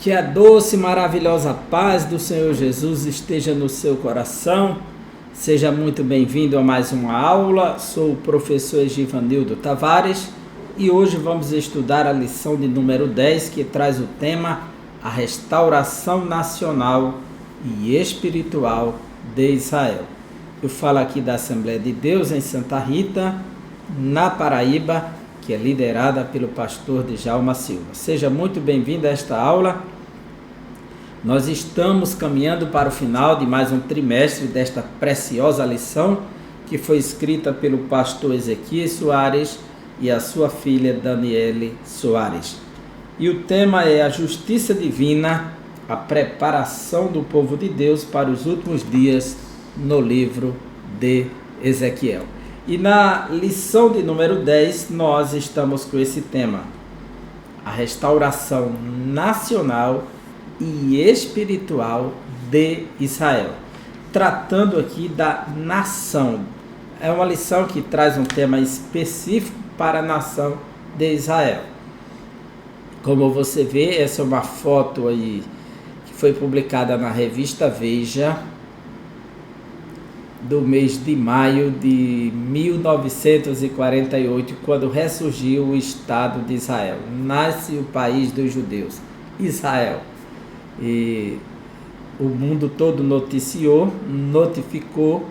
Que a doce e maravilhosa paz do Senhor Jesus esteja no seu coração. Seja muito bem-vindo a mais uma aula. Sou o professor Egivanildo Tavares e hoje vamos estudar a lição de número 10, que traz o tema A Restauração Nacional e Espiritual de Israel. Eu falo aqui da Assembleia de Deus em Santa Rita, na Paraíba, que é liderada pelo pastor Djalma Silva. Seja muito bem-vindo a esta aula. Nós estamos caminhando para o final de mais um trimestre desta preciosa lição, que foi escrita pelo pastor Ezequiel Soares e a sua filha Daniele Soares. E o tema é a justiça divina, a preparação do povo de Deus para os últimos dias no livro de Ezequiel. E na lição de número 10, nós estamos com esse tema, a restauração nacional e espiritual de Israel, tratando aqui da nação. É uma lição que traz um tema específico para a nação de Israel. Como você vê, essa é uma foto aí que foi publicada na revista Veja, do mês de maio de 1948, quando ressurgiu o Estado de Israel. Nasce o país dos judeus, Israel. E o mundo todo noticiou, notificou,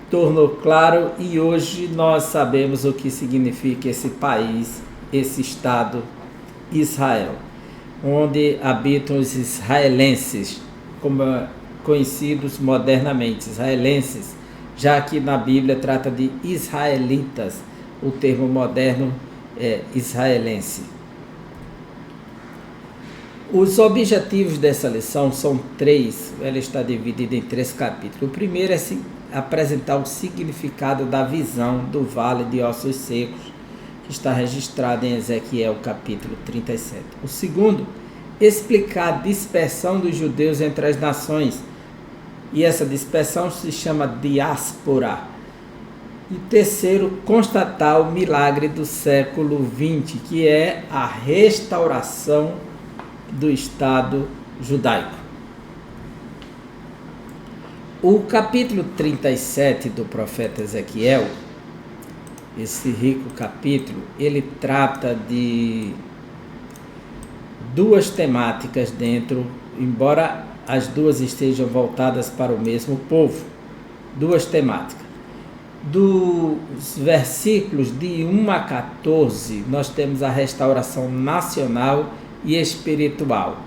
tornou claro, e hoje nós sabemos o que significa esse país, esse Estado, Israel, onde habitam os israelenses, como conhecidos modernamente, israelenses, já que na Bíblia trata de israelitas, o termo moderno é israelense. Os objetivos dessa lição são três, ela está dividida em 3 capítulos. O primeiro é apresentar o significado da visão do Vale de Ossos Secos, que está registrado em Ezequiel capítulo 37. O segundo, explicar a dispersão dos judeus entre as nações, e essa dispersão se chama diáspora. E terceiro, constatar o milagre do século XX, que é a restauração do Estado judaico. O capítulo 37 do profeta Ezequiel, esse rico capítulo, ele trata de duas temáticas dentro, embora as duas estejam voltadas para o mesmo povo. Duas temáticas. Dos versículos de 1 a 14, nós temos a restauração nacional e espiritual.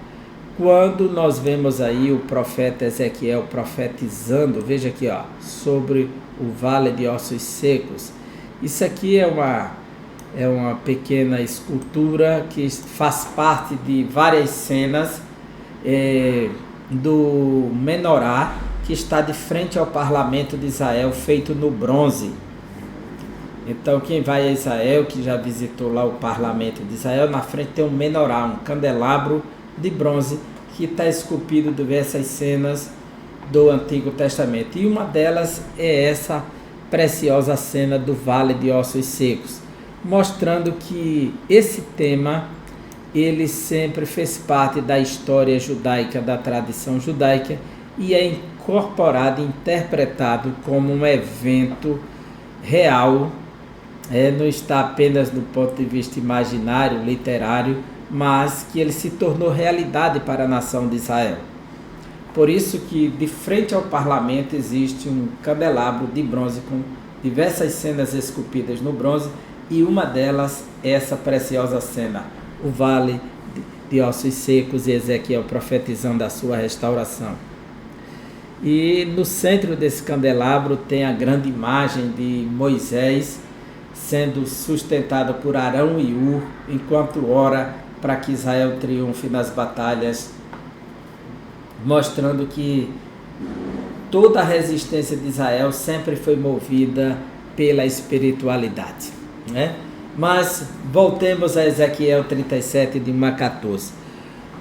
Quando nós vemos aí o profeta Ezequiel profetizando, veja aqui, sobre o Vale de Ossos Secos. Isso aqui é uma pequena escultura que faz parte de várias cenas do menorá, que está de frente ao parlamento de Israel, feito no bronze. Então, quem vai a Israel, que já visitou lá o parlamento de Israel, na frente tem um menorá, um candelabro de bronze, que está esculpido diversas cenas do Antigo Testamento. E uma delas é essa preciosa cena do Vale de Ossos Secos, mostrando que esse tema ele sempre fez parte da história judaica, da tradição judaica, e é incorporado e interpretado como um evento real, não está apenas do ponto de vista imaginário, literário, mas que ele se tornou realidade para a nação de Israel. Por isso que de frente ao parlamento existe um candelabro de bronze com diversas cenas esculpidas no bronze, e uma delas é essa preciosa cena, o Vale de Ossos Secos, e Ezequiel profetizando a sua restauração. E no centro desse candelabro tem a grande imagem de Moisés sendo sustentado por Arão e Ur, enquanto ora para que Israel triunfe nas batalhas, mostrando que toda a resistência de Israel sempre foi movida pela espiritualidade, né? Mas voltemos a Ezequiel 37, de 1 a 14.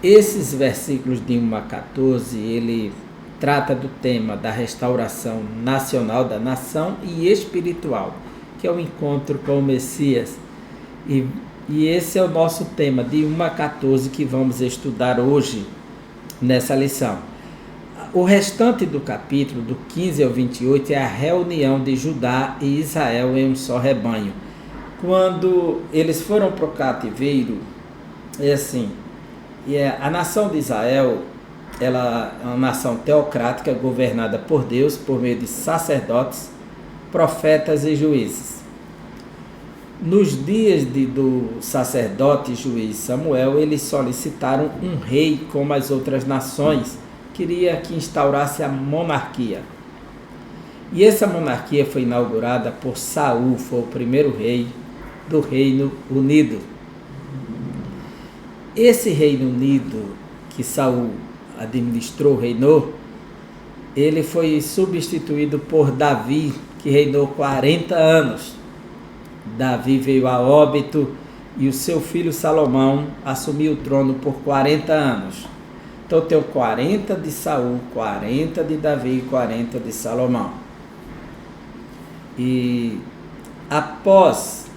Esses versículos de 1 a 14, ele trata do tema da restauração nacional da nação e espiritual, que é o encontro com o Messias. E E esse é o nosso tema, de 1 a 14, que vamos estudar hoje nessa lição. O restante do capítulo, do 15 ao 28, é a reunião de Judá e Israel em um só rebanho. Quando eles foram para o cativeiro, a nação de Israel, ela é uma nação teocrática governada por Deus por meio de sacerdotes, profetas e juízes. Nos dias do sacerdote e juiz Samuel, eles solicitaram um rei como as outras nações, queria que instaurasse a monarquia. E essa monarquia foi inaugurada por Saul, foi o primeiro rei do Reino Unido. Esse Reino Unido que Saul administrou, reinou, ele foi substituído por Davi, que reinou 40 anos. Davi veio a óbito e o seu filho Salomão assumiu o trono por 40 anos. Então tem 40 de Saul, 40 de Davi e 40 de Salomão. E após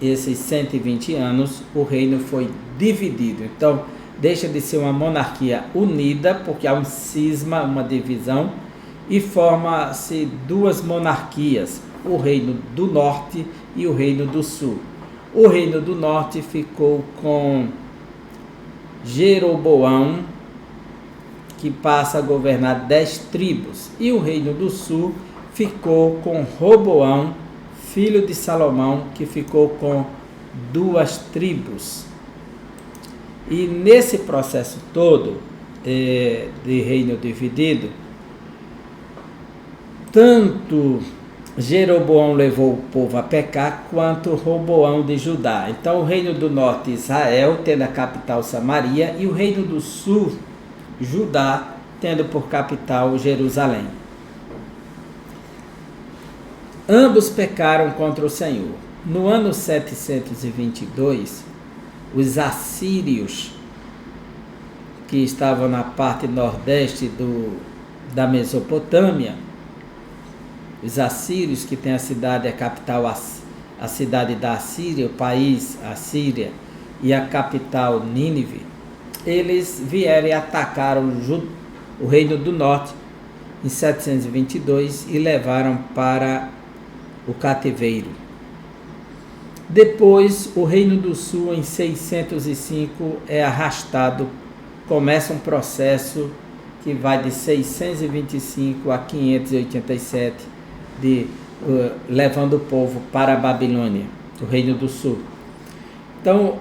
esses 120 anos, o reino foi dividido. Então deixa de ser uma monarquia unida, porque há um cisma, uma divisão, e forma-se duas monarquias, o reino do norte e o reino do sul. O reino do norte ficou com Jeroboão, que passa a governar 10 tribos, e o reino do sul ficou com Roboão, filho de Salomão, que ficou com 2 tribos. E nesse processo todo de reino dividido, tanto Jeroboão levou o povo a pecar, quanto Roboão de Judá. Então o reino do norte, Israel, tendo a capital Samaria, e o reino do sul, Judá, tendo por capital Jerusalém. Ambos pecaram contra o Senhor. No ano 722, os assírios, que estavam na parte nordeste da Mesopotâmia, os assírios, que tem a capital, a cidade da Assíria, o país Assíria, e a capital Nínive, eles vieram e atacaram o reino do norte em 722 e levaram para o cativeiro. Depois, o reino do sul, em 605, é arrastado, começa um processo que vai de 625 a 587, levando o povo para a Babilônia, o reino do sul. Então,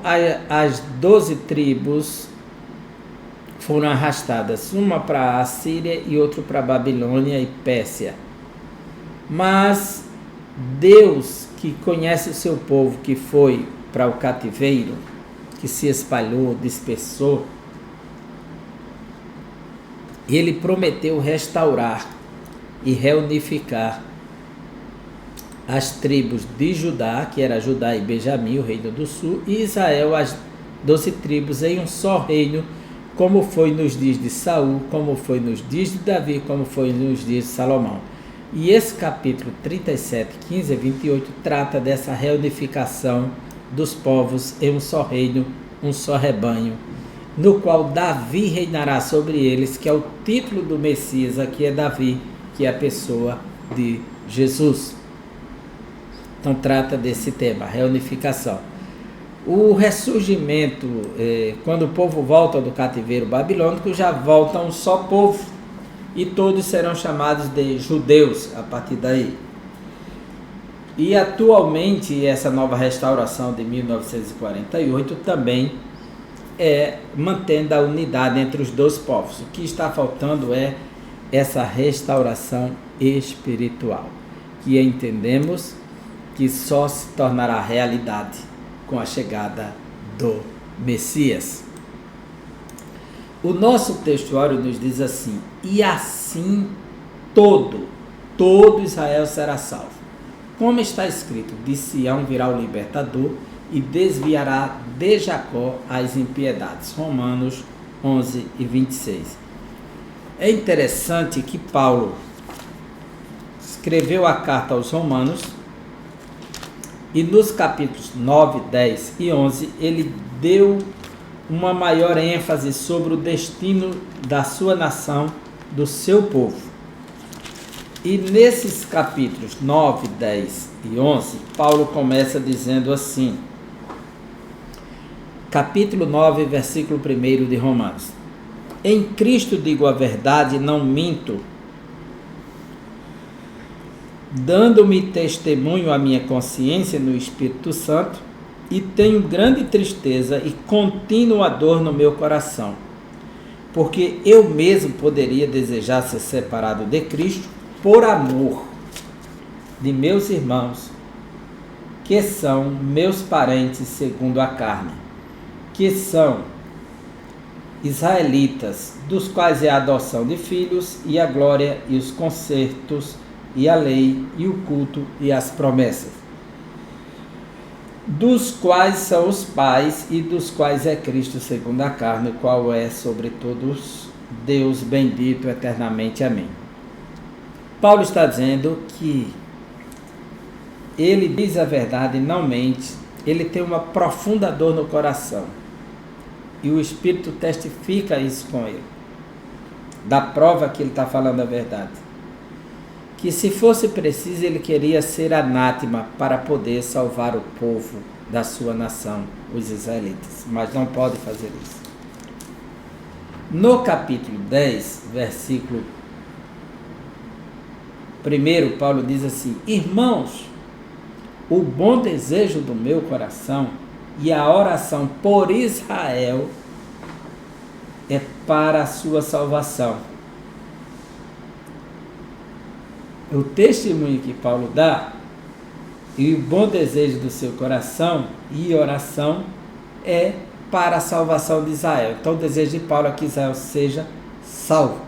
as 12 tribos foram arrastadas, uma para a Assíria e outra para a Babilônia e Pérsia. Mas Deus, que conhece o seu povo, que foi para o cativeiro, que se espalhou, dispersou, ele prometeu restaurar e reunificar as tribos de Judá, que era Judá e Benjamim, o reino do sul, e Israel, as 12 tribos, em um só reino, como foi nos dias de Saul, como foi nos dias de Davi, como foi nos dias de Salomão. E esse capítulo 37, 15 a 28, trata dessa reunificação dos povos em um só reino, um só rebanho, no qual Davi reinará sobre eles, que é o título do Messias, aqui é Davi, que é a pessoa de Jesus. Então trata desse tema, reunificação. O ressurgimento, quando o povo volta do cativeiro babilônico, já volta um só povo, e todos serão chamados de judeus a partir daí. E atualmente essa nova restauração de 1948 também mantendo a unidade entre os dois povos. O que está faltando é essa restauração espiritual, que entendemos que só se tornará realidade com a chegada do Messias. O nosso textuário nos diz assim: e assim todo Israel será salvo. Como está escrito, de Sião virá o libertador e desviará de Jacó as impiedades. Romanos 11 e 26. É interessante que Paulo escreveu a carta aos Romanos E nos capítulos 9, 10 e 11, ele deu uma maior ênfase sobre o destino da sua nação, do seu povo. E nesses capítulos 9, 10 e 11, Paulo começa dizendo assim, capítulo 9, versículo 1 de Romanos: em Cristo digo a verdade, não minto, dando-me testemunho a minha consciência no Espírito Santo, e tenho grande tristeza e contínua dor no meu coração, porque eu mesmo poderia desejar ser separado de Cristo por amor de meus irmãos, que são meus parentes segundo a carne, que são israelitas, dos quais é a adoção de filhos, e a glória, e os concertos, e a lei, e o culto, e as promessas, dos quais são os pais, e dos quais é Cristo segundo a carne, o qual é sobre todos Deus bendito eternamente. Amém. Paulo está dizendo que ele diz a verdade e não mente, ele tem uma profunda dor no coração, e o Espírito testifica isso com ele, dá prova que ele está falando a verdade, que se fosse preciso ele queria ser anátema para poder salvar o povo da sua nação, os israelitas, mas não pode fazer isso. No capítulo 10, versículo 1, Paulo diz assim: irmãos, o bom desejo do meu coração e a oração por Israel é para a sua salvação. O testemunho que Paulo dá e o bom desejo do seu coração e oração é para a salvação de Israel. Então o desejo de Paulo é que Israel seja salvo.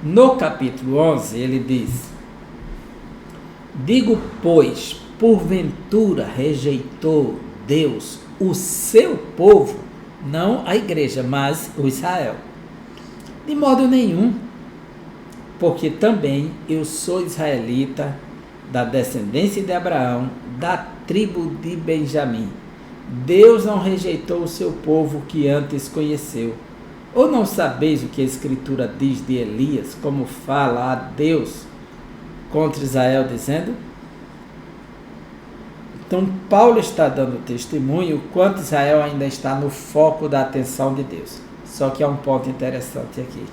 No capítulo 11 ele diz: digo, pois, porventura rejeitou Deus o seu povo, não a igreja, mas o Israel? De modo nenhum, porque também eu sou israelita, da descendência de Abraão, da tribo de Benjamim. Deus não rejeitou o seu povo que antes conheceu. Ou não sabeis o que a Escritura diz de Elias, como fala a Deus contra Israel, dizendo? Então Paulo está dando testemunho quanto Israel ainda está no foco da atenção de Deus. Só que há um ponto interessante aqui.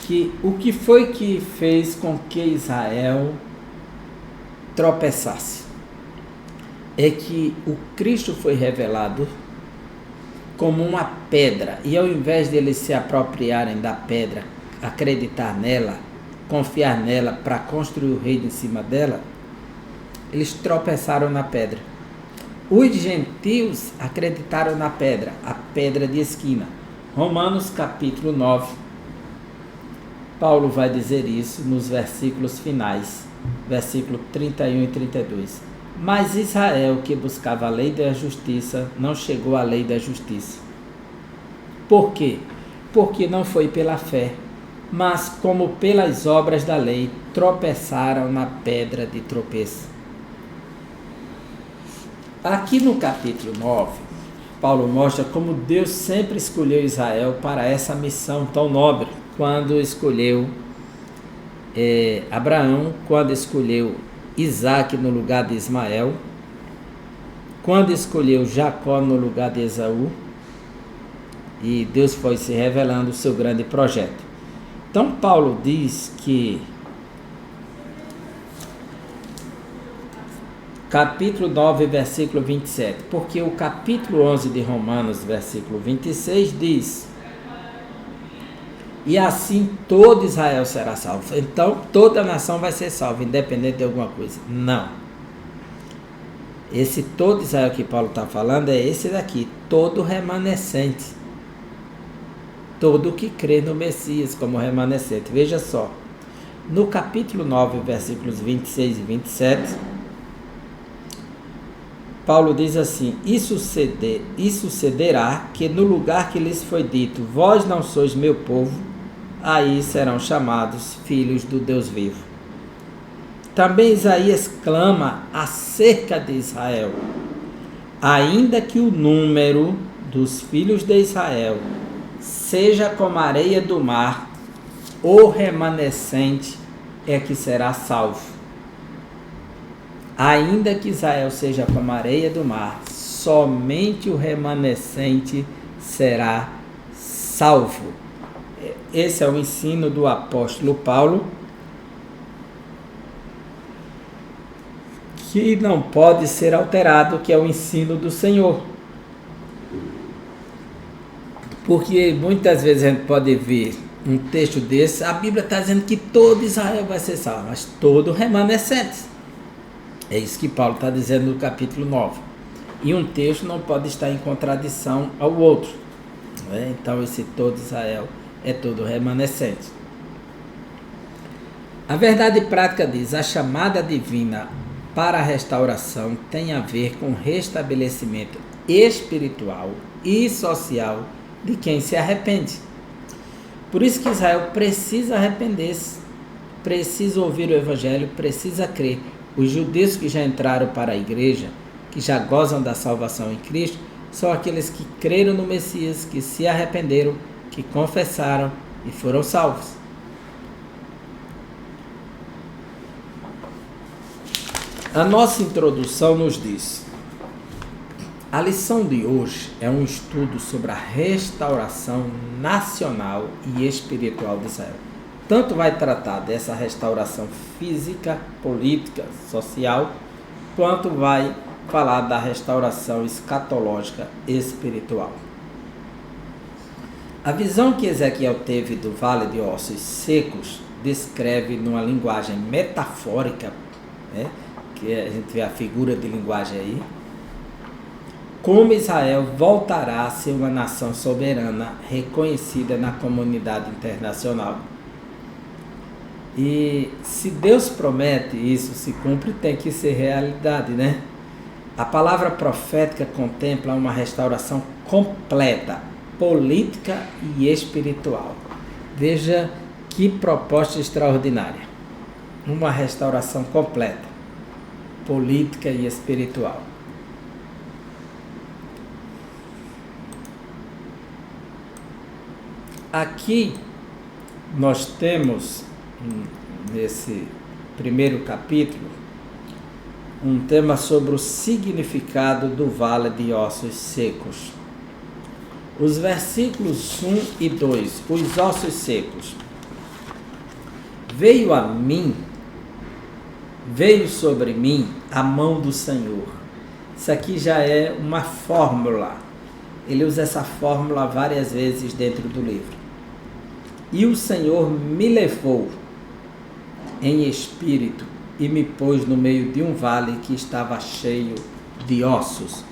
Que o que foi que fez com que Israel tropeçasse? É que o Cristo foi revelado como uma pedra, e ao invés de eles se apropriarem da pedra, acreditar nela, confiar nela para construir o reino em cima dela, eles tropeçaram na pedra. Os gentios acreditaram na pedra, a pedra de esquina. Romanos capítulo 9. Paulo vai dizer isso nos versículos finais, versículo 31 e 32. Mas Israel, que buscava a lei da justiça, não chegou à lei da justiça. Por quê? Porque não foi pela fé, mas como pelas obras da lei, tropeçaram na pedra de tropeço. Aqui no capítulo 9, Paulo mostra como Deus sempre escolheu Israel para essa missão tão nobre, quando escolheu Abraão, quando escolheu Isaac no lugar de Ismael, quando escolheu Jacó no lugar de Esaú, e Deus foi se revelando o seu grande projeto. Então Paulo diz que capítulo 9, versículo 27, porque o capítulo 11 de Romanos, versículo 26, diz: e assim todo Israel será salvo. Então toda a nação vai ser salva, independente de alguma coisa. Não. Esse todo Israel que Paulo está falando é esse daqui, todo remanescente. Todo que crê no Messias como remanescente. Veja só, no capítulo 9, versículos 26 e 27, Paulo diz assim: e sucederá que no lugar que lhes foi dito, vós não sois meu povo, aí serão chamados filhos do Deus vivo. também Isaías clama acerca de Israel. Ainda que o número dos filhos de Israel seja como a areia do mar, o remanescente é que será salvo. Ainda que Israel seja como a areia do mar, somente o remanescente será salvo. Esse é o ensino do apóstolo Paulo, que não pode ser alterado, que é o ensino do Senhor. Porque muitas vezes a gente pode ver um texto desse, a Bíblia está dizendo que todo Israel vai ser salvo, mas todo remanescente. É isso que Paulo está dizendo no capítulo 9. E um texto não pode estar em contradição ao outro. Então esse todo Israel é todo remanescente. A verdade prática diz: a chamada divina para a restauração tem a ver com o restabelecimento espiritual e social de quem se arrepende. Por isso que Israel precisa arrepender-se, precisa ouvir o Evangelho, precisa crer. Os judeus que já entraram para a igreja, que já gozam da salvação em Cristo, são aqueles que creram no Messias, que se arrependeram, que confessaram e foram salvos. A nossa introdução nos diz: a lição de hoje é um estudo sobre a restauração nacional e espiritual de Israel. Tanto vai tratar dessa restauração física, política, social, quanto vai falar da restauração escatológica espiritual. A visão que Ezequiel teve do vale de ossos secos descreve numa linguagem metafórica, que a gente vê a figura de linguagem aí, como Israel voltará a ser uma nação soberana reconhecida na comunidade internacional. E se Deus promete, isso se cumpre, tem que ser realidade, né? A palavra profética contempla uma restauração completa, política e espiritual. Veja que proposta extraordinária. Uma restauração completa, política e espiritual. Aqui nós temos, nesse primeiro capítulo, um tema sobre o significado do vale de ossos secos. Os versículos 1 e 2, os ossos secos. Veio sobre mim a mão do Senhor. Isso aqui já é uma fórmula. Ele usa essa fórmula várias vezes dentro do livro. E o Senhor me levou em espírito e me pôs no meio de um vale que estava cheio de ossos.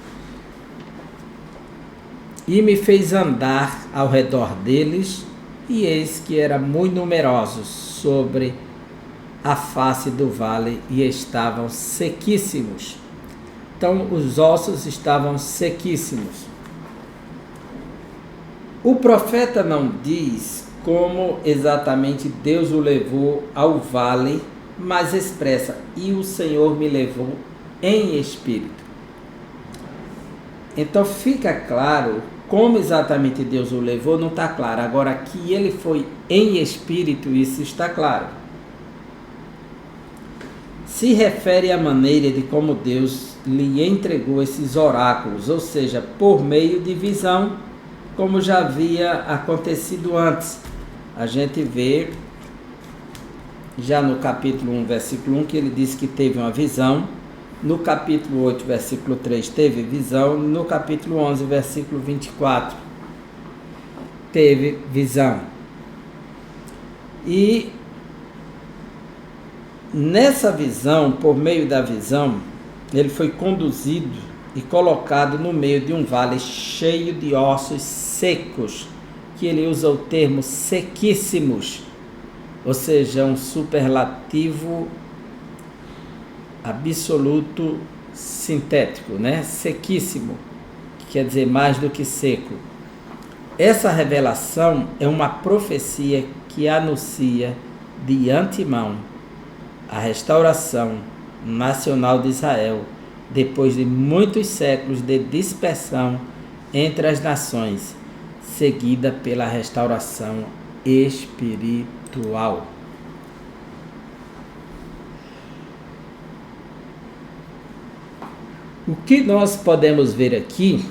E me fez andar ao redor deles, e eis que eram muito numerosos sobre a face do vale, e estavam sequíssimos. Então os ossos estavam sequíssimos. O profeta não diz como exatamente Deus o levou ao vale, mas expressa: e o Senhor me levou em espírito. Então fica claro como exatamente Deus o levou, não está claro. Agora, que ele foi em espírito, isso está claro. Se refere à maneira de como Deus lhe entregou esses oráculos, ou seja, por meio de visão, como já havia acontecido antes. A gente vê já no capítulo 1, versículo 1, que ele disse que teve uma visão. No capítulo 8, versículo 3, teve visão. No capítulo 11, versículo 24, teve visão. E nessa visão, por meio da visão, ele foi conduzido e colocado no meio de um vale cheio de ossos secos, que ele usa o termo sequíssimos, ou seja, um superlativo absoluto sintético, né? Sequíssimo, que quer dizer mais do que seco. Essa revelação é uma profecia que anuncia de antemão a restauração nacional de Israel, depois de muitos séculos de dispersão entre as nações, seguida pela restauração espiritual. O que nós podemos ver aqui,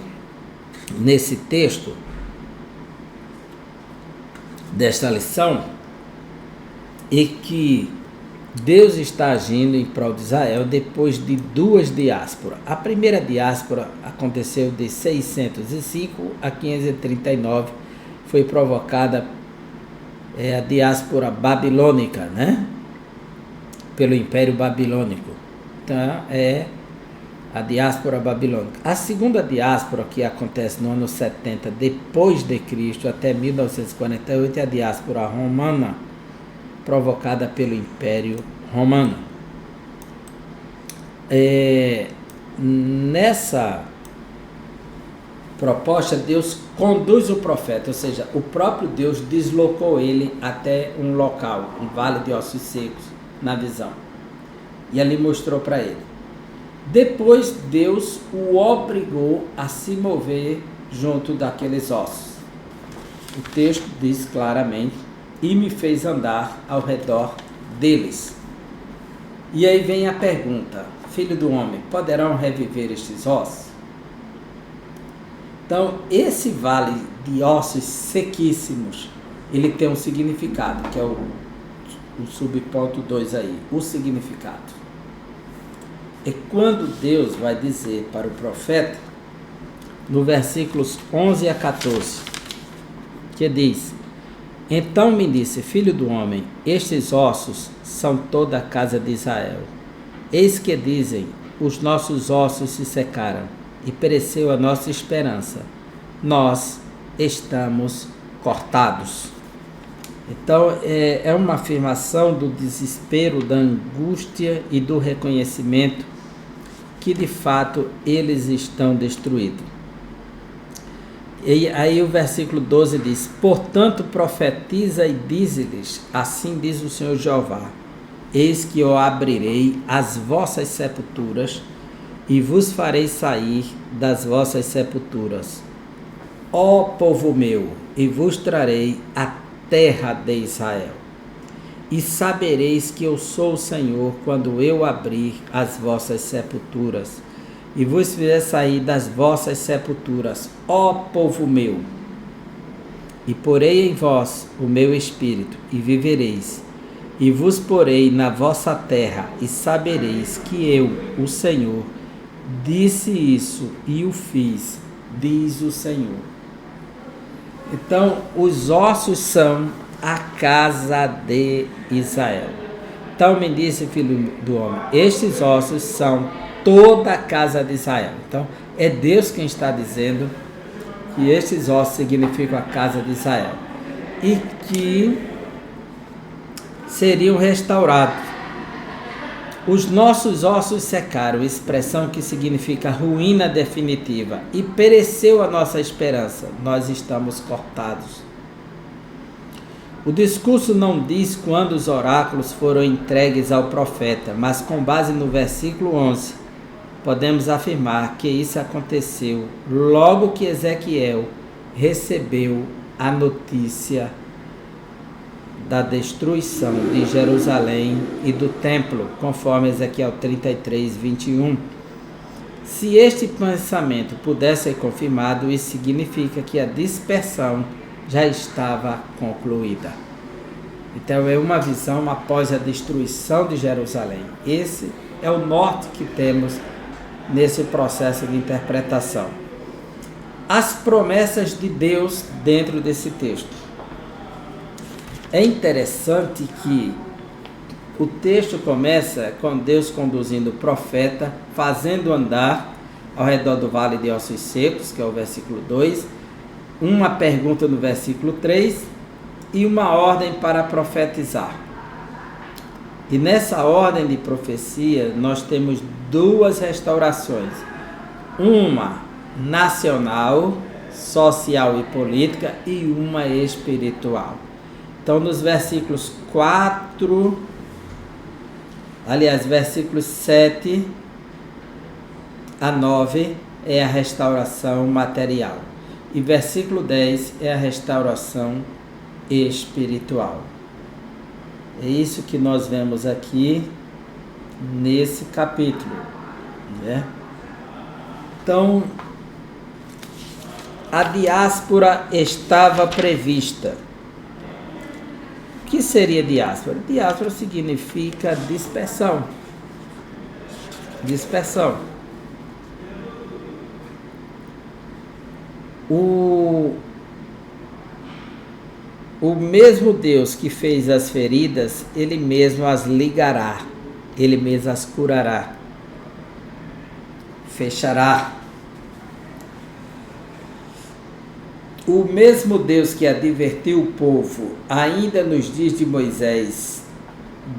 nesse texto, desta lição, é que Deus está agindo em prol de Israel depois de duas diásporas. A primeira diáspora aconteceu de 605 a 539, foi provocada a diáspora babilônica, né? Pelo Império Babilônico. Então, a diáspora babilônica. A segunda diáspora, que acontece no ano 70 depois de Cristo até 1948, é a diáspora romana, provocada pelo Império Romano. Nessa proposta, Deus conduz o profeta, ou seja, o próprio Deus deslocou ele até um local, um vale de ossos secos, na visão, e ali mostrou para ele. Depois Deus o obrigou a se mover junto daqueles ossos. O texto diz claramente: e me fez andar ao redor deles. E aí vem a pergunta: filho do homem, poderão reviver estes ossos? Então, esse vale de ossos sequíssimos, ele tem um significado, que é o subponto 2 aí, o significado. É quando Deus vai dizer para o profeta, no versículos 11 a 14, que diz: então me disse, filho do homem, estes ossos são toda a casa de Israel. Eis que dizem, os nossos ossos se secaram, e pereceu a nossa esperança. Nós estamos cortados. Então, é uma afirmação do desespero, da angústia e do reconhecimento que, de fato, eles estão destruídos. E aí o versículo 12 diz: portanto profetiza e dize-lhes, assim diz o Senhor Jeová, eis que eu abrirei as vossas sepulturas e vos farei sair das vossas sepulturas, ó povo meu, e vos trarei a terra de Israel. E sabereis que eu sou o Senhor quando eu abrir as vossas sepulturas e vos fizer sair das vossas sepulturas, ó povo meu, e porei em vós o meu espírito, e vivereis, e vos porei na vossa terra, e sabereis que eu, o Senhor, disse isso e o fiz, diz o Senhor. Então, os ossos são a casa de Israel. Então me disse, filho do homem, estes ossos são toda a casa de Israel. Então, é Deus quem está dizendo que estes ossos significam a casa de Israel e que seriam restaurados. Os nossos ossos secaram, expressão que significa ruína definitiva, e pereceu a nossa esperança, nós estamos cortados. O discurso não diz quando os oráculos foram entregues ao profeta, mas com base no versículo 11, podemos afirmar que isso aconteceu logo que Ezequiel recebeu a notícia da destruição de Jerusalém e do templo, conforme Ezequiel 33, 21. Se este pensamento pudesse ser confirmado, isso significa que a dispersão já estava concluída. Então é uma visão após a destruição de Jerusalém. Esse é o norte que temos nesse processo de interpretação. As promessas de Deus dentro desse texto. É interessante que o texto começa com Deus conduzindo o profeta, fazendo andar ao redor do vale de ossos secos, que é o versículo 2, uma pergunta no versículo 3 e uma ordem para profetizar. E nessa ordem de profecia nós temos duas restaurações, uma nacional, social e política, e uma espiritual. Então, nos versículos 4 Aliás, versículos 7 a 9 é a restauração material. E versículo 10 é a restauração espiritual. É isso que nós vemos aqui nesse capítulo, né? Então, a diáspora estava prevista. O que seria diáspora? Diáspora significa dispersão. Dispersão. O mesmo Deus que fez as feridas, Ele mesmo as ligará, Ele mesmo as curará, fechará. O mesmo Deus que advertiu o povo, ainda nos dias de Moisés,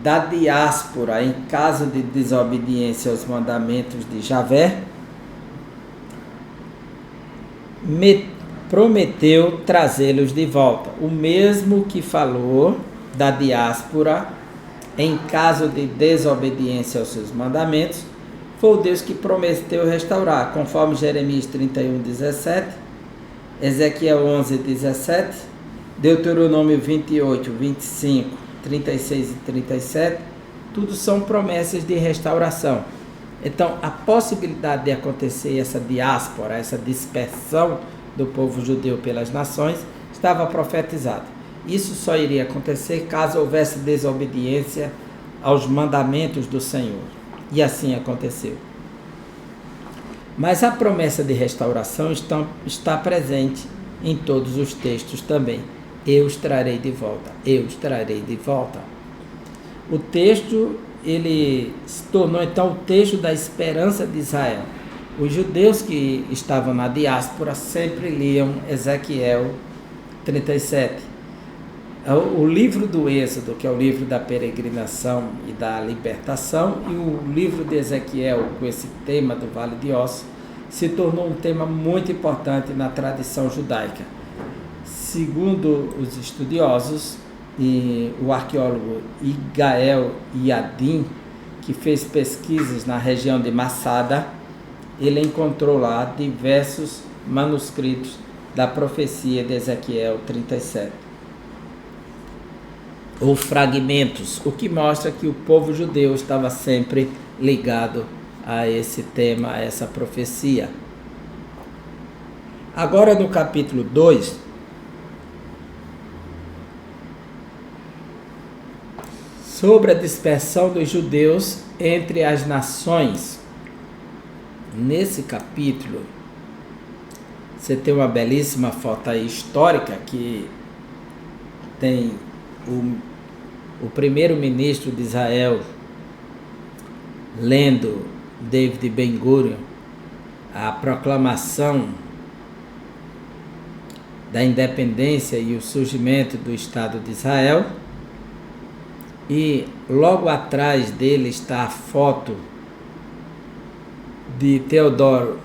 da diáspora em caso de desobediência aos mandamentos de Javé, prometeu trazê-los de volta. O mesmo que falou da diáspora em caso de desobediência aos seus mandamentos, foi o Deus que prometeu restaurar, conforme Jeremias 31, 17, Ezequiel 11, 17, Deuteronômio 28, 25, 36 e 37, tudo são promessas de restauração. Então, a possibilidade de acontecer essa diáspora, essa dispersão do povo judeu pelas nações, estava profetizada. Isso só iria acontecer caso houvesse desobediência aos mandamentos do Senhor. E assim aconteceu. Mas a promessa de restauração está presente em todos os textos também. Eu os trarei de volta, eu os trarei de volta. O texto, ele se tornou então o texto da esperança de Israel. Os judeus que estavam na diáspora sempre liam Ezequiel 37. O livro do Êxodo, que é o livro da peregrinação e da libertação, e o livro de Ezequiel, com esse tema do Vale de Ossos, se tornou um tema muito importante na tradição judaica. Segundo os estudiosos, e o arqueólogo Igael Yadin, que fez pesquisas na região de Massada, ele encontrou lá diversos manuscritos da profecia de Ezequiel 37. Ou fragmentos, o que mostra que o povo judeu estava sempre ligado a esse tema, a essa profecia. Agora no capítulo 2, sobre a dispersão dos judeus entre as nações. Nesse capítulo, você tem uma belíssima foto aí histórica que tem o primeiro-ministro de Israel lendo David Ben-Gurion a proclamação da independência e o surgimento do Estado de Israel, e logo atrás dele está a foto de Theodor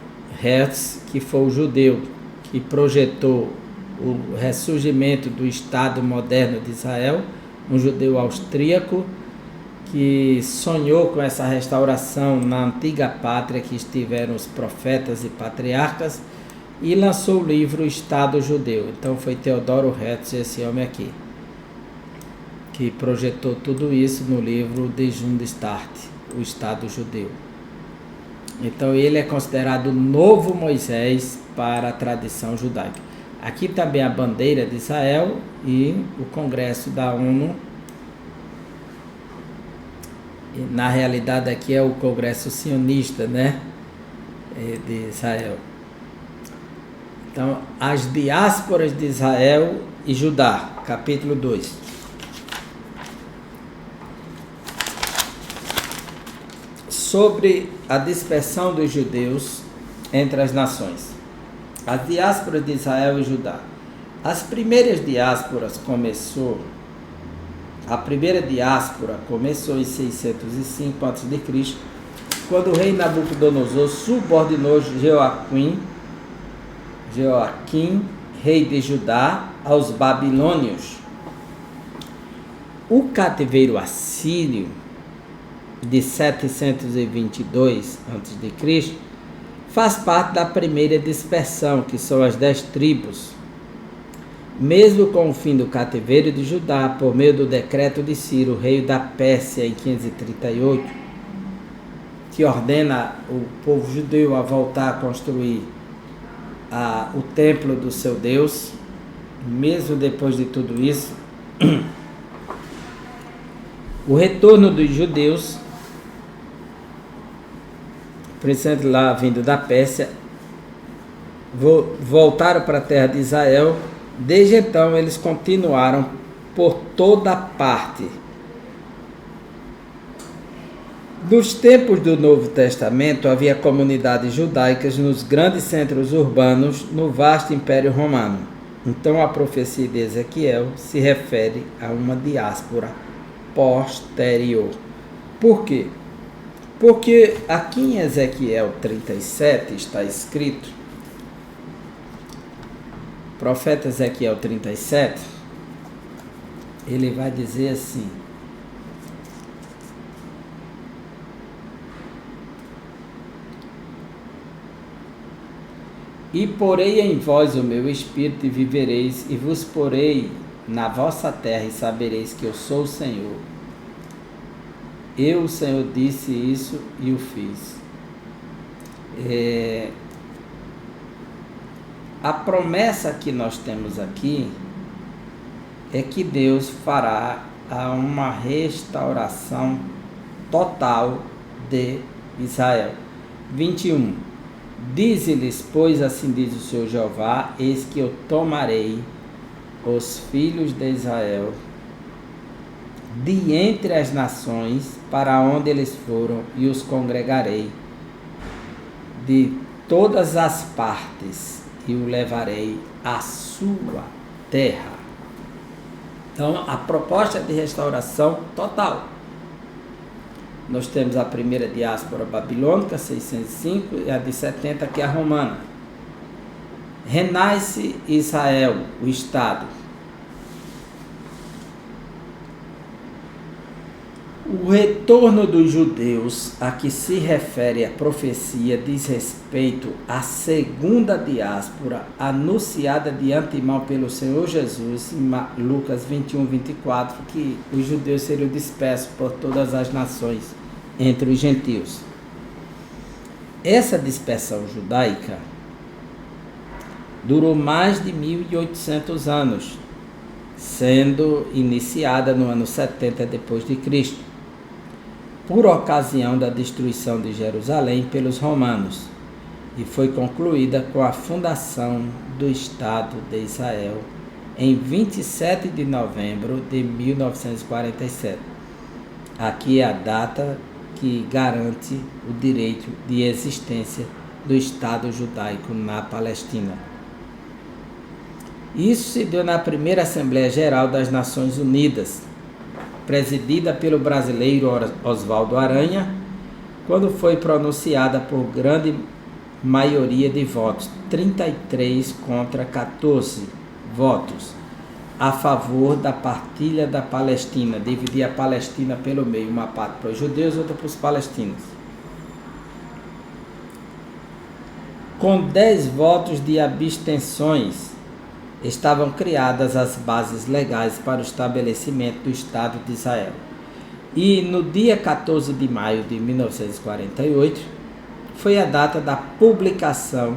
Herzl, que foi o judeu que projetou o ressurgimento do Estado moderno de Israel, um judeu austríaco que sonhou com essa restauração na antiga pátria que estiveram os profetas e patriarcas, e lançou o livro Estado Judeu. Então foi Theodor Herzl, esse homem aqui, que projetou tudo isso no livro De Jundestart, o Estado Judeu. Então ele é considerado o novo Moisés para a tradição judaica. Aqui também a bandeira de Israel e o Congresso da ONU. E, na realidade aqui é o Congresso Sionista, né, de Israel. Então, as diásporas de Israel e Judá, capítulo 2. Sobre a dispersão dos judeus entre as nações. As diásporas de Israel e Judá. As primeiras diásporas A primeira diáspora começou em 605 a.C., quando o rei Nabucodonosor subordinou Joaquim, rei de Judá, aos babilônios. O cativeiro assírio de 722 a.C., faz parte da primeira dispersão, que são as 10 tribos. Mesmo com o fim do cativeiro de Judá, por meio do decreto de Ciro, rei da Pérsia, em 538, que ordena o povo judeu a voltar a construir o templo do seu Deus, mesmo depois de tudo isso, o retorno dos judeus, principalmente lá vindo da Pérsia, voltaram para a terra de Israel. Desde então eles continuaram por toda parte. Nos tempos do Novo Testamento havia comunidades judaicas nos grandes centros urbanos no vasto Império Romano. Então a profecia de Ezequiel se refere a uma diáspora posterior. Por quê? Porque aqui em Ezequiel 37 está escrito, profeta Ezequiel 37, ele vai dizer assim: e porei em vós o meu espírito e vivereis, e vos porei na vossa terra e sabereis que eu sou o Senhor. Eu, o Senhor, disse isso e o fiz. A promessa que nós temos aqui é que Deus fará uma restauração total de Israel. 21. Dize-lhes, pois assim diz o Senhor Jeová, eis que eu tomarei os filhos de Israel de entre as nações para onde eles foram e os congregarei de todas as partes e o levarei à sua terra. Então, a proposta de restauração total. Nós temos a primeira diáspora babilônica, 605, e a de 70, que é a romana. Renasce Israel, o Estado. O retorno dos judeus a que se refere a profecia diz respeito à segunda diáspora anunciada de antemão pelo Senhor Jesus em Lucas 21, 24, que os judeus seriam dispersos por todas as nações entre os gentios. Essa dispersão judaica durou mais de 1.800 anos, sendo iniciada no ano 70 depois de Cristo, por ocasião da destruição de Jerusalém pelos romanos, e foi concluída com a fundação do Estado de Israel em 27 de novembro de 1947. Aqui é a data que garante o direito de existência do Estado judaico na Palestina. Isso se deu na primeira Assembleia Geral das Nações Unidas, presidida pelo brasileiro Oswaldo Aranha, quando foi pronunciada por grande maioria de votos, 33 contra 14 votos, a favor da partilha da Palestina, dividir a Palestina pelo meio, uma parte para os judeus e outra para os palestinos. Com 10 votos de abstenções, estavam criadas as bases legais para o estabelecimento do Estado de Israel. E no dia 14 de maio de 1948, foi a data da publicação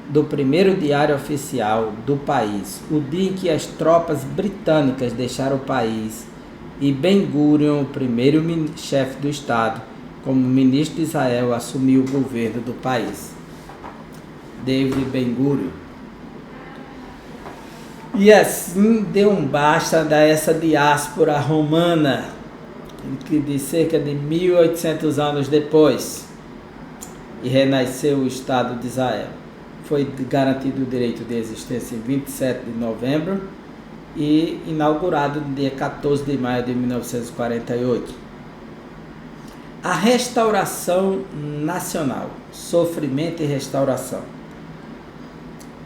do primeiro diário oficial do país, o dia em que as tropas britânicas deixaram o país e Ben-Gurion, o primeiro chefe do Estado, como ministro de Israel, assumiu o governo do país. David Ben-Gurion. E assim deu um basta a essa diáspora romana, que de cerca de 1.800 anos depois, e renasceu o Estado de Israel. Foi garantido o direito de existência em 27 de novembro e inaugurado no dia 14 de maio de 1948. A restauração nacional, sofrimento e restauração.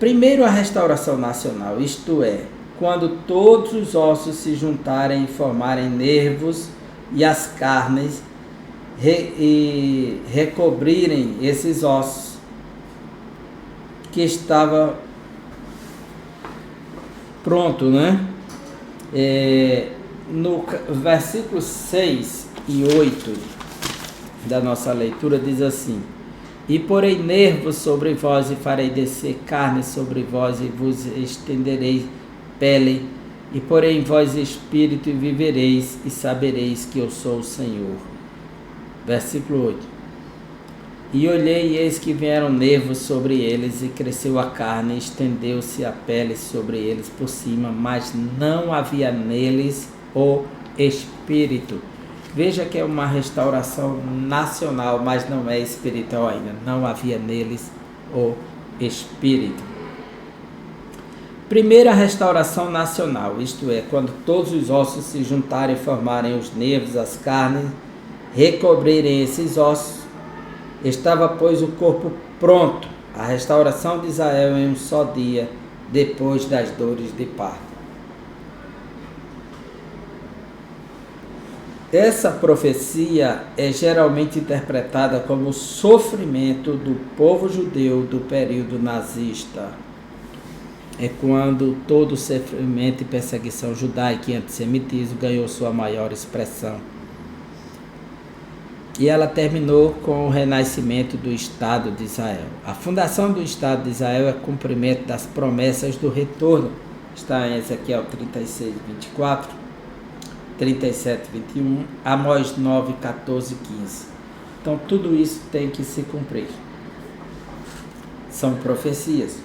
Primeiro, a restauração nacional, isto é, quando todos os ossos se juntarem e formarem nervos e as carnes e recobrirem esses ossos que estava pronto, né? No versículo 6 e 8 da nossa leitura diz assim: e porei nervos sobre vós, e farei descer carne sobre vós, e vos estenderei pele, e porei em vós espírito, e vivereis, e sabereis que eu sou o Senhor. Versículo 8: e olhei, e eis que vieram nervos sobre eles, e cresceu a carne, e estendeu-se a pele sobre eles por cima, mas não havia neles o espírito. Veja que é uma restauração nacional, mas não é espiritual ainda. Não havia neles o espírito. Primeira restauração nacional, isto é, quando todos os ossos se juntarem e formarem os nervos, as carnes, recobrirem esses ossos. Estava, pois, o corpo pronto. A restauração de Israel em um só dia, depois das dores de parto. Essa profecia é geralmente interpretada como o sofrimento do povo judeu do período nazista. É quando todo o sofrimento e perseguição judaica e antissemitismo ganhou sua maior expressão. E ela terminou com o renascimento do Estado de Israel. A fundação do Estado de Israel é cumprimento das promessas do retorno. Está em Ezequiel 36, 24, 37, 21, Amós 9, 14, 15. Então tudo isso tem que se cumprir. São profecias.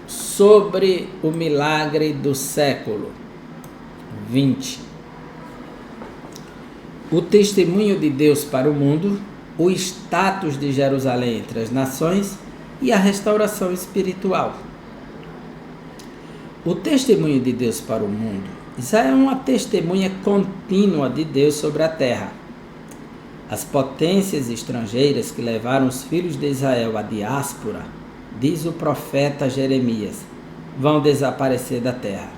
Sobre o milagre do século 20. O testemunho de Deus para o mundo, o status de Jerusalém entre as nações e a restauração espiritual. O testemunho de Deus para o mundo. Israel é uma testemunha contínua de Deus sobre a terra. As potências estrangeiras que levaram os filhos de Israel à diáspora, diz o profeta Jeremias, vão desaparecer da terra.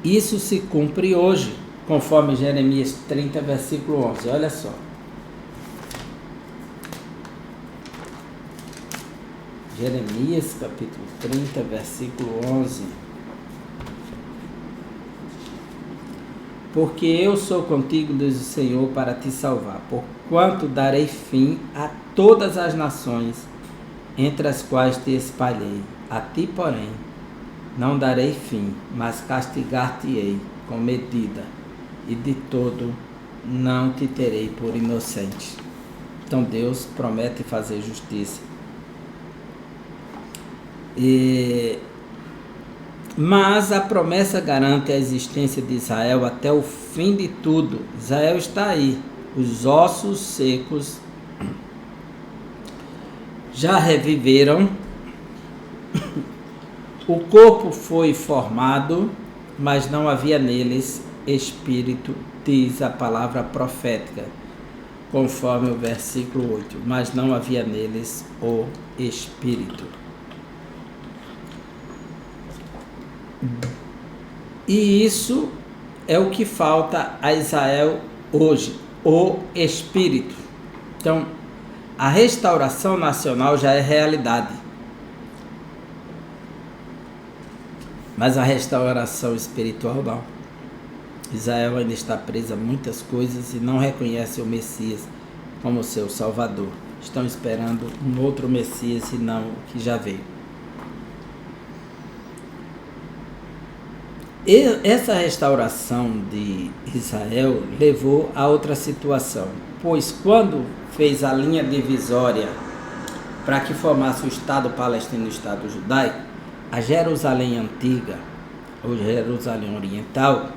Isso se cumpre hoje, conforme Jeremias 30, versículo 11. Olha só. Jeremias, capítulo 30, versículo 11. Porque eu sou contigo, diz o Senhor, para te salvar, porquanto darei fim a todas as nações, entre as quais te espalhei. A ti, porém, não darei fim, mas castigar-te-ei com medida, e de todo não te terei por inocente. Então Deus promete fazer justiça. Mas a promessa garante a existência de Israel até o fim de tudo. Israel está aí. Os ossos secos já reviveram. O corpo foi formado, mas não havia neles espírito, diz a palavra profética, conforme o versículo 8. Mas não havia neles o espírito. E isso é o que falta a Israel hoje, o espírito. Então, a restauração nacional já é realidade. Mas a restauração espiritual não. Israel ainda está presa a muitas coisas e não reconhece o Messias como seu Salvador. Estão esperando um outro Messias e não o que já veio. E essa restauração de Israel levou a outra situação, pois quando fez a linha divisória para que formasse o Estado palestino e o Estado judaico, a Jerusalém antiga, ou Jerusalém oriental,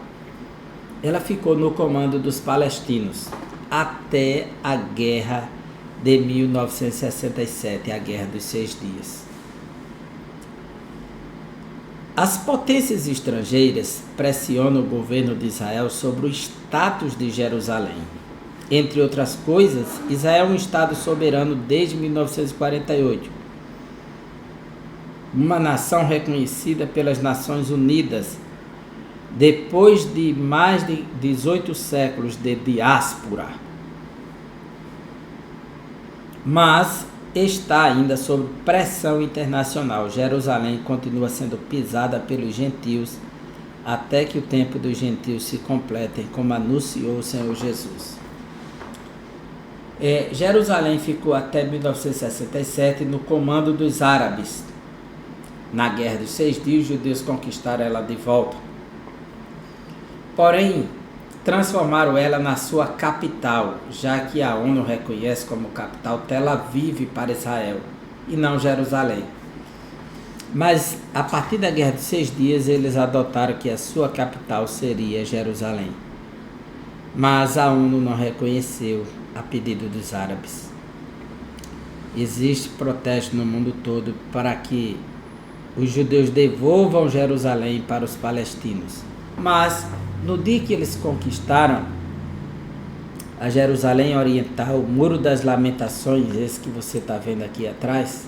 ela ficou no comando dos palestinos até a guerra de 1967, a Guerra dos 6 Dias. As potências estrangeiras pressionam o governo de Israel sobre o status de Jerusalém. Entre outras coisas, Israel é um Estado soberano desde 1948. Uma nação reconhecida pelas Nações Unidas depois de mais de 18 séculos de diáspora, mas está ainda sob pressão internacional. Jerusalém continua sendo pisada pelos gentios até que o tempo dos gentios se completem, como anunciou o Senhor Jesus. Jerusalém ficou até 1967 no comando dos árabes. Na Guerra dos 6 Dias, os judeus conquistaram ela de volta. Porém, transformaram ela na sua capital, já que a ONU reconhece como capital Tel Aviv para Israel, e não Jerusalém. Mas, a partir da Guerra dos 6 Dias, eles adotaram que a sua capital seria Jerusalém. Mas a ONU não reconheceu a pedido dos árabes. Existe protesto no mundo todo para que os judeus devolvam Jerusalém para os palestinos. Mas, no dia que eles conquistaram a Jerusalém Oriental, o Muro das Lamentações, esse que você está vendo aqui atrás.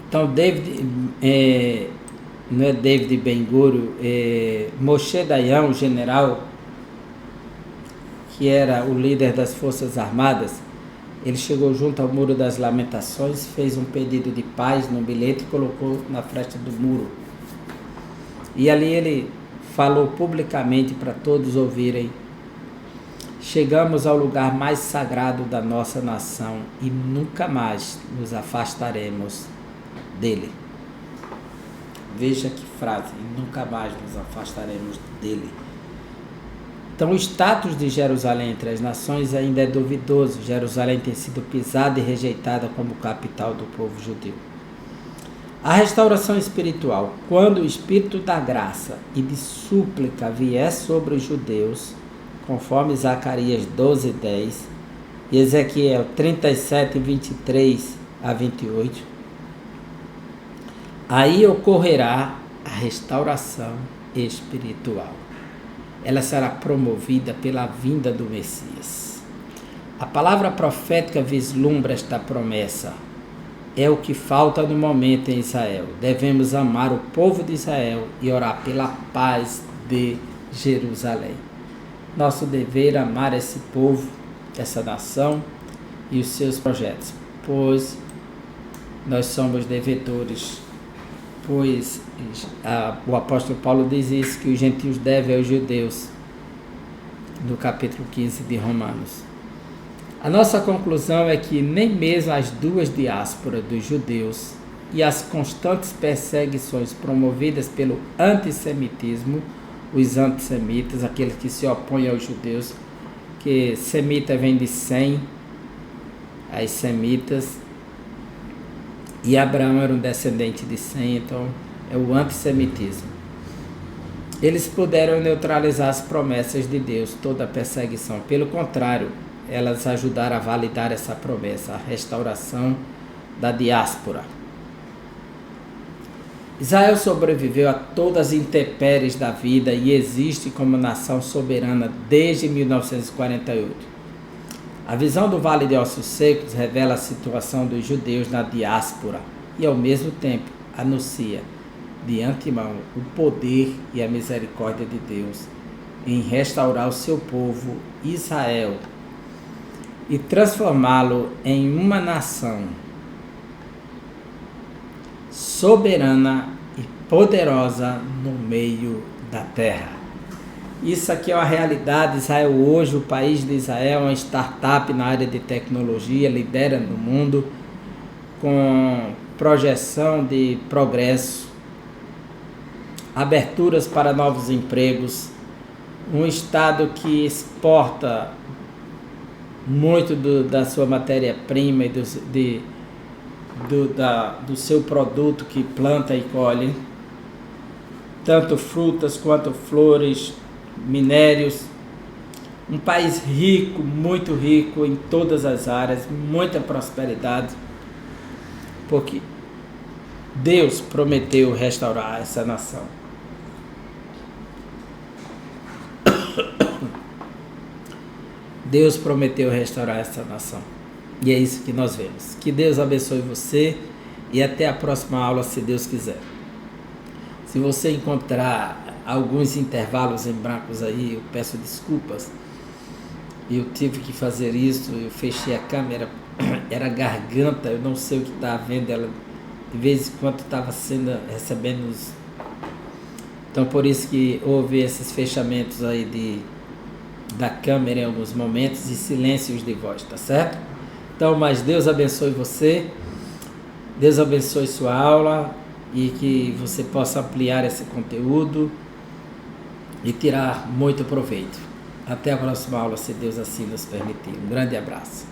Então, não é David Ben-Gurion, Moshe Dayan, o general, que era o líder das Forças Armadas, ele chegou junto ao Muro das Lamentações, fez um pedido de paz no bilhete e colocou na frente do muro. E ali ele falou publicamente para todos ouvirem: chegamos ao lugar mais sagrado da nossa nação e nunca mais nos afastaremos dele. Veja que frase: nunca mais nos afastaremos dele. Então, o status de Jerusalém entre as nações ainda é duvidoso. Jerusalém tem sido pisada e rejeitada como capital do povo judeu. A restauração espiritual, quando o Espírito da graça e de súplica vier sobre os judeus, conforme Zacarias 12:10 e Ezequiel 37, 23 a 28, aí ocorrerá a restauração espiritual. Ela será promovida pela vinda do Messias. A palavra profética vislumbra esta promessa. É o que falta no momento em Israel. Devemos amar o povo de Israel e orar pela paz de Jerusalém. Nosso dever é amar esse povo, essa nação e os seus projetos, pois nós somos devedores. Pois o apóstolo Paulo diz isso, que os gentios devem aos judeus, no capítulo 15 de Romanos. A nossa conclusão é que nem mesmo as duas diásporas dos judeus e as constantes perseguições promovidas pelo antissemitismo, os antissemitas, aqueles que se opõem aos judeus, que semita vem de Sem, as semitas, e Abraão era um descendente de Sem, então é o antissemitismo. Eles puderam neutralizar as promessas de Deus, toda a perseguição. Pelo contrário, elas ajudaram a validar essa promessa, a restauração da diáspora. Israel sobreviveu a todas as intempéries da vida e existe como nação soberana desde 1948. A visão do Vale de Ossos Secos revela a situação dos judeus na diáspora e, ao mesmo tempo, anuncia de antemão o poder e a misericórdia de Deus em restaurar o seu povo, Israel, e transformá-lo em uma nação soberana e poderosa no meio da terra. Isso aqui é uma realidade. Israel hoje, o país de Israel é uma startup na área de tecnologia, lidera no mundo, com projeção de progresso, aberturas para novos empregos, um estado que exporta muito da sua matéria-prima e do seu produto que planta e colhe, tanto frutas quanto flores, minérios. Um país rico, muito rico em todas as áreas, muita prosperidade, porque Deus prometeu restaurar essa nação. Deus prometeu restaurar essa nação. E é isso que nós vemos. Que Deus abençoe você e até a próxima aula, se Deus quiser. Se você encontrar alguns intervalos em brancos aí, eu peço desculpas. Eu tive que fazer isso, eu fechei a câmera, era garganta, eu não sei o que está havendo, ela de vez em quando estava recebendo os... Então por isso que houve esses fechamentos aí da câmera em alguns momentos e silêncios de voz, tá certo? Então, mas Deus abençoe você, Deus abençoe sua aula e que você possa ampliar esse conteúdo e tirar muito proveito. Até a próxima aula, se Deus assim nos permitir. Um grande abraço.